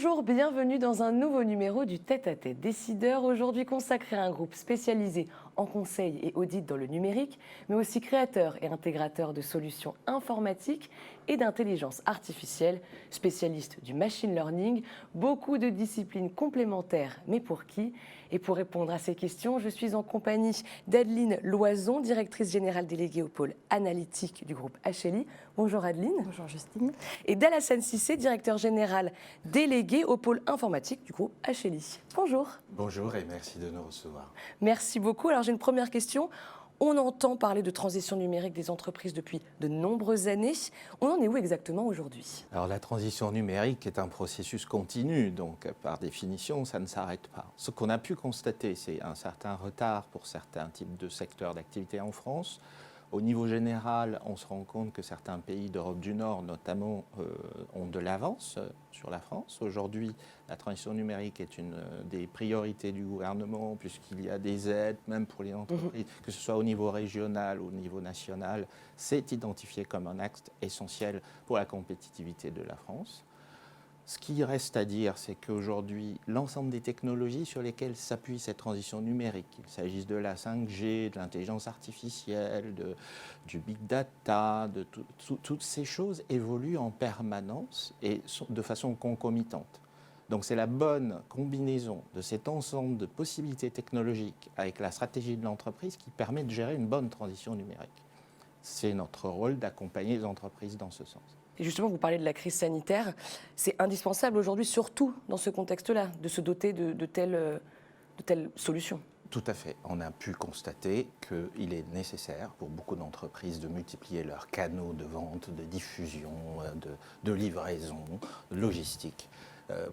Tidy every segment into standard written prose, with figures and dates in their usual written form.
Bonjour, bienvenue dans un nouveau numéro du Tête-à-Tête Décideur, aujourd'hui consacré à un groupe spécialisé en conseil et audit dans le numérique, mais aussi créateur et intégrateur de solutions informatiques et d'intelligence artificielle, spécialiste du machine learning, beaucoup de disciplines complémentaires, mais pour qui? Et pour répondre à ces questions, je suis en compagnie d'Adeline Loison, directrice générale déléguée au pôle analytique du groupe HLI. Bonjour Adeline. Bonjour Justine. Et d'Alassane Cissé, directeur général délégué au pôle informatique du groupe HLI. Bonjour. Bonjour et merci de nous recevoir. Merci beaucoup. Alors j'ai une première question. On entend parler de transition numérique des entreprises depuis de nombreuses années. On en est où exactement aujourd'hui? Alors la transition numérique est un processus continu, donc par définition, ça ne s'arrête pas. Ce qu'on a pu constater, c'est un certain retard pour certains types de secteurs d'activité en France. Au niveau général, on se rend compte que certains pays d'Europe du Nord, notamment, ont de l'avance sur la France. Aujourd'hui, la transition numérique est une des priorités du gouvernement, puisqu'il y a des aides, même pour les entreprises, que ce soit au niveau régional ou au niveau national. C'est identifié comme un axe essentiel pour la compétitivité de la France. Ce qui reste à dire, c'est qu'aujourd'hui, l'ensemble des technologies sur lesquelles s'appuie cette transition numérique, qu'il s'agisse de la 5G, de l'intelligence artificielle, du big data, de toutes ces choses évoluent en permanence et de façon concomitante. Donc c'est la bonne combinaison de cet ensemble de possibilités technologiques avec la stratégie de l'entreprise qui permet de gérer une bonne transition numérique. C'est notre rôle d'accompagner les entreprises dans ce sens. Et justement, vous parlez de la crise sanitaire. C'est indispensable aujourd'hui, surtout dans ce contexte-là, de se doter de telles solutions. Tout à fait. On a pu constater qu'il est nécessaire pour beaucoup d'entreprises de multiplier leurs canaux de vente, de diffusion, de livraison, de logistique,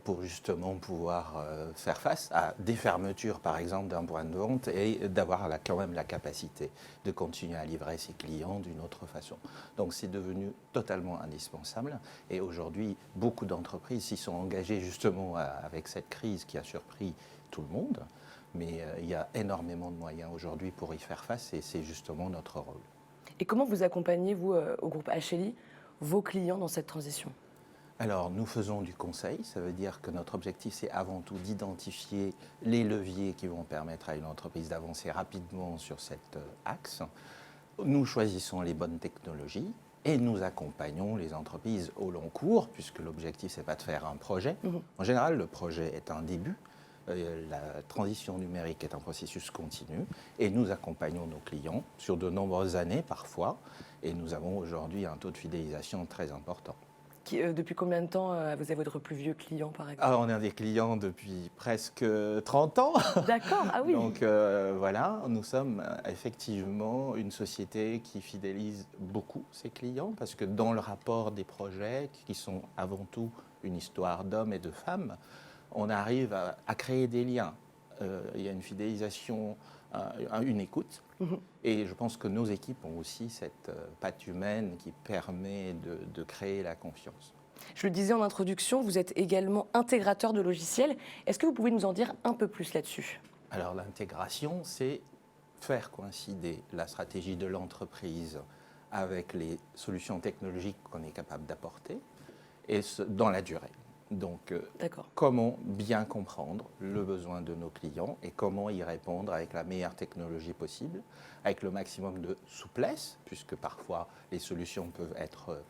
pour justement pouvoir faire face à des fermetures, par exemple, d'un point de vente et d'avoir quand même la capacité de continuer à livrer ses clients d'une autre façon. Donc c'est devenu totalement indispensable et aujourd'hui, beaucoup d'entreprises s'y sont engagées justement avec cette crise qui a surpris tout le monde. Mais il y a énormément de moyens aujourd'hui pour y faire face et c'est justement notre rôle. Et comment vous accompagnez, vous, au groupe HLI, vos clients dans cette transition ? Alors, nous faisons du conseil. Ça veut dire que notre objectif, c'est avant tout d'identifier les leviers qui vont permettre à une entreprise d'avancer rapidement sur cet axe. Nous choisissons les bonnes technologies et nous accompagnons les entreprises au long cours, puisque l'objectif, ce n'est pas de faire un projet. En général, le projet est un début. La transition numérique est un processus continu et nous accompagnons nos clients sur de nombreuses années parfois et nous avons aujourd'hui un taux de fidélisation très important. Depuis combien de temps vous avez votre plus vieux client par exemple? On a des clients depuis presque 30 ans. D'accord, ah oui. Donc voilà, nous sommes effectivement une société qui fidélise beaucoup ses clients parce que dans le rapport des projets qui sont avant tout une histoire d'hommes et de femmes, on arrive à créer des liens. Il y a une fidélisation, une écoute. Et je pense que nos équipes ont aussi cette patte humaine qui permet de créer la confiance. Je le disais en introduction, vous êtes également intégrateur de logiciels. Est-ce que vous pouvez nous en dire un peu plus là-dessus? Alors l'intégration, c'est faire coïncider la stratégie de l'entreprise avec les solutions technologiques qu'on est capable d'apporter et dans la durée. Donc, comment bien comprendre le besoin de nos clients et comment y répondre avec la meilleure technologie possible, avec le maximum de souplesse, puisque parfois les solutions peuvent être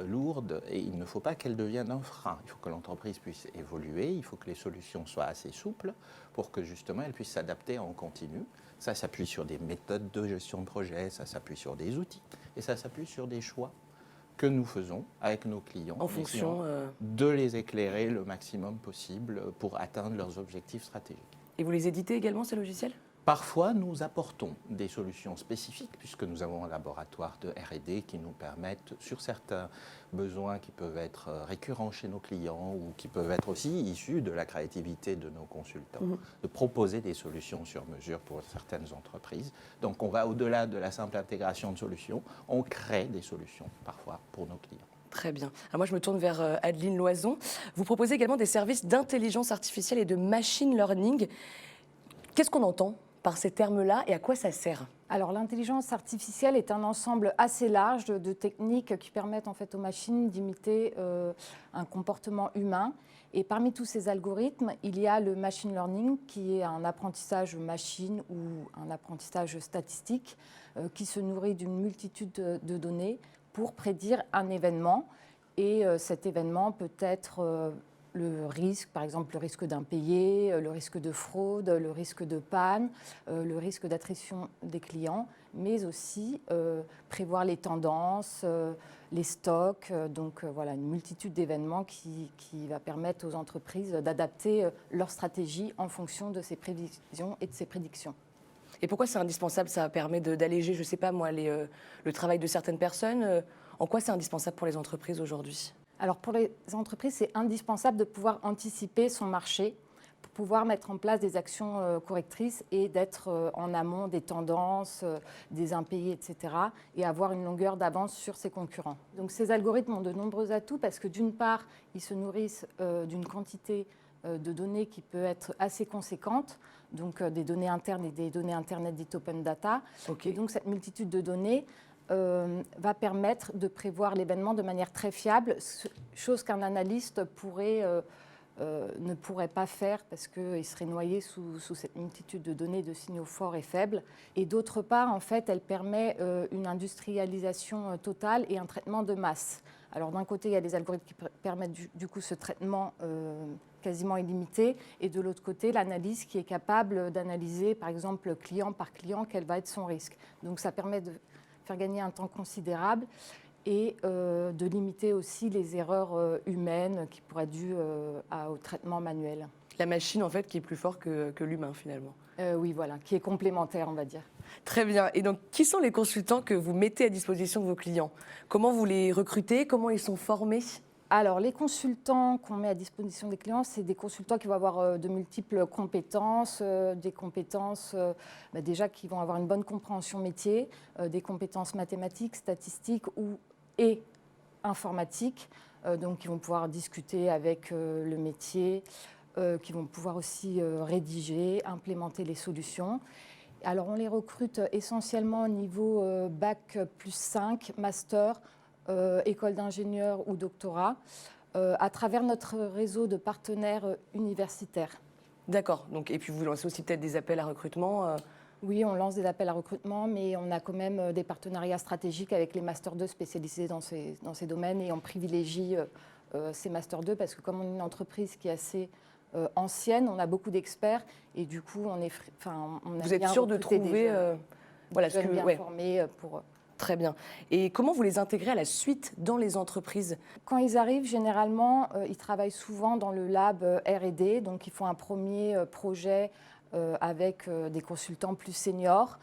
lourdes et il ne faut pas qu'elles deviennent un frein. Il faut que l'entreprise puisse évoluer, il faut que les solutions soient assez souples pour que justement elles puissent s'adapter en continu. Ça s'appuie sur des méthodes de gestion de projet, ça s'appuie sur des outils et ça s'appuie sur des choix que nous faisons avec nos clients en fonction de les éclairer le maximum possible pour atteindre leurs objectifs stratégiques. Et vous les éditez également, ces logiciels ? Parfois, nous apportons des solutions spécifiques puisque nous avons un laboratoire de R&D qui nous permettent, sur certains besoins qui peuvent être récurrents chez nos clients ou qui peuvent être aussi issus de la créativité de nos consultants, de proposer des solutions sur mesure pour certaines entreprises. Donc, on va au-delà de la simple intégration de solutions, on crée des solutions parfois pour nos clients. Très bien. Alors moi, je me tourne vers Adeline Loison. Vous proposez également des services d'intelligence artificielle et de machine learning. Qu'est-ce qu'on entend par ces termes-là et à quoi ça sert ? Alors l'intelligence artificielle est un ensemble assez large de techniques qui permettent en fait aux machines d'imiter un comportement humain. Et parmi tous ces algorithmes, il y a le machine learning qui est un apprentissage machine ou un apprentissage statistique qui se nourrit d'une multitude de données pour prédire un événement. Et cet événement peut être le risque, par exemple le risque d'impayé, le risque de fraude, le risque de panne, le risque d'attrition des clients, mais aussi prévoir les tendances, les stocks. Donc voilà, une multitude d'événements qui va permettre aux entreprises d'adapter leur stratégie en fonction de ces prévisions et de ces prédictions. Et pourquoi c'est indispensable? Ça permet d'alléger, je ne sais pas moi, le travail de certaines personnes. En quoi c'est indispensable pour les entreprises aujourd'hui? Alors pour les entreprises, c'est indispensable de pouvoir anticiper son marché pour pouvoir mettre en place des actions correctrices et d'être en amont des tendances, des impayés, etc. et avoir une longueur d'avance sur ses concurrents. Donc ces algorithmes ont de nombreux atouts parce que d'une part, ils se nourrissent d'une quantité de données qui peut être assez conséquente, donc des données internes et des données Internet dites open data. Okay. Et donc cette multitude de données va permettre de prévoir l'événement de manière très fiable, chose qu'un analyste ne pourrait pas faire parce qu'il serait noyé sous cette multitude de données de signaux forts et faibles. Et d'autre part, en fait, elle permet une industrialisation totale et un traitement de masse. Alors d'un côté, il y a des algorithmes qui permettent du coup ce traitement quasiment illimité, et de l'autre côté, l'analyse qui est capable d'analyser, par exemple, client par client, quel va être son risque. Donc ça permet de faire gagner un temps considérable et de limiter aussi les erreurs humaines qui pourraient être dues au traitement manuel. La machine, en fait, qui est plus fort que l'humain, finalement. Oui, voilà, qui est complémentaire, on va dire. Très bien. Et donc, qui sont les consultants que vous mettez à disposition de vos clients? Comment vous les recrutez? Comment ils sont formés? Alors, les consultants qu'on met à disposition des clients, c'est des consultants qui vont avoir de multiples compétences, des compétences déjà qui vont avoir une bonne compréhension métier, des compétences mathématiques, statistiques et informatiques, donc qui vont pouvoir discuter avec le métier, qui vont pouvoir aussi rédiger, implémenter les solutions. Alors, on les recrute essentiellement au niveau bac plus 5, master, école d'ingénieur ou doctorat, à travers notre réseau de partenaires universitaires. D'accord. Donc, et puis vous lancez aussi peut-être des appels à recrutement Oui, on lance des appels à recrutement, mais on a quand même des partenariats stratégiques avec les Master 2 spécialisés dans ces domaines, et on privilégie ces Master 2 parce que comme on est une entreprise qui est assez ancienne, on a beaucoup d'experts et du coup, on vous êtes sûr de trouver voilà, ce que bien formés pour... Très bien. Et comment vous les intégrez à la suite dans les entreprises? Quand ils arrivent, généralement, ils travaillent souvent dans le lab R&D, donc ils font un premier projet avec des consultants plus seniors.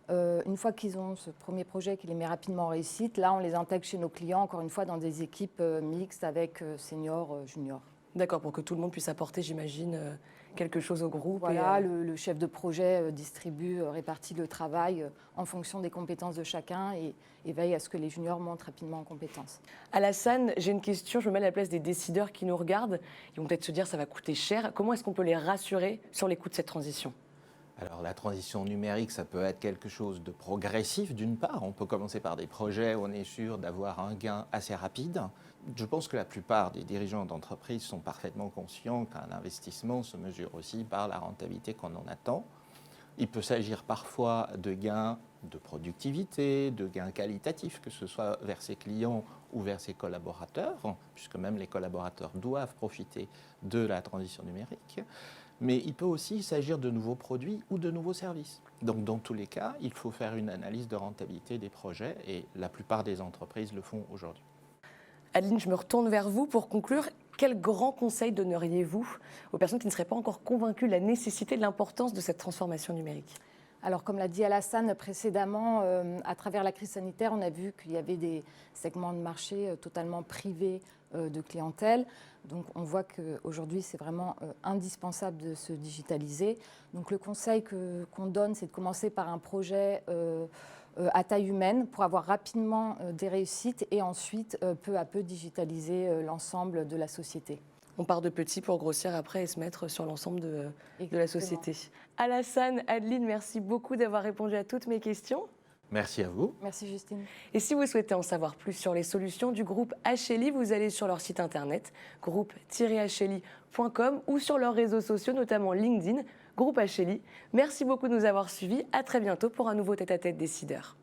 Une fois qu'ils ont ce premier projet qui les met rapidement en réussite, là, on les intègre chez nos clients, encore une fois, dans des équipes mixtes avec seniors, juniors. D'accord, pour que tout le monde puisse apporter, j'imagine, quelque chose au groupe. Voilà, le chef de projet distribue, répartit le travail en fonction des compétences de chacun et veille à ce que les juniors montent rapidement en compétences. Alassane, j'ai une question, je me mets à la place des décideurs qui nous regardent. Ils vont peut-être se dire ça va coûter cher. Comment est-ce qu'on peut les rassurer sur les coûts de cette transition? Alors la transition numérique, ça peut être quelque chose de progressif d'une part. On peut commencer par des projets où on est sûr d'avoir un gain assez rapide. Je pense que la plupart des dirigeants d'entreprise sont parfaitement conscients qu'un investissement se mesure aussi par la rentabilité qu'on en attend. Il peut s'agir parfois de gains de productivité, de gains qualitatifs, que ce soit vers ses clients ou vers ses collaborateurs, puisque même les collaborateurs doivent profiter de la transition numérique. Mais il peut aussi s'agir de nouveaux produits ou de nouveaux services. Donc dans tous les cas, il faut faire une analyse de rentabilité des projets et la plupart des entreprises le font aujourd'hui. Adeline, je me retourne vers vous pour conclure. Quel grand conseil donneriez-vous aux personnes qui ne seraient pas encore convaincues de la nécessité, de l'importance de cette transformation numérique? Alors, comme l'a dit Alassane précédemment, à travers la crise sanitaire, on a vu qu'il y avait des segments de marché totalement privés de clientèle. Donc, on voit qu'aujourd'hui, c'est vraiment indispensable de se digitaliser. Donc, le conseil qu'on donne, c'est de commencer par un projet à taille humaine pour avoir rapidement des réussites et ensuite, peu à peu, digitaliser l'ensemble de la société. On part de petit pour grossir après et se mettre sur l'ensemble de la Exactement. société. Alassane, Adeline, merci beaucoup d'avoir répondu à toutes mes questions. Merci à vous. Merci Justine. Et si vous souhaitez en savoir plus sur les solutions du groupe HLI, vous allez sur leur site internet groupe-hli.com ou sur leurs réseaux sociaux, notamment LinkedIn, Groupe HLI. Merci beaucoup de nous avoir suivis. À très bientôt pour un nouveau tête-à-tête décideur.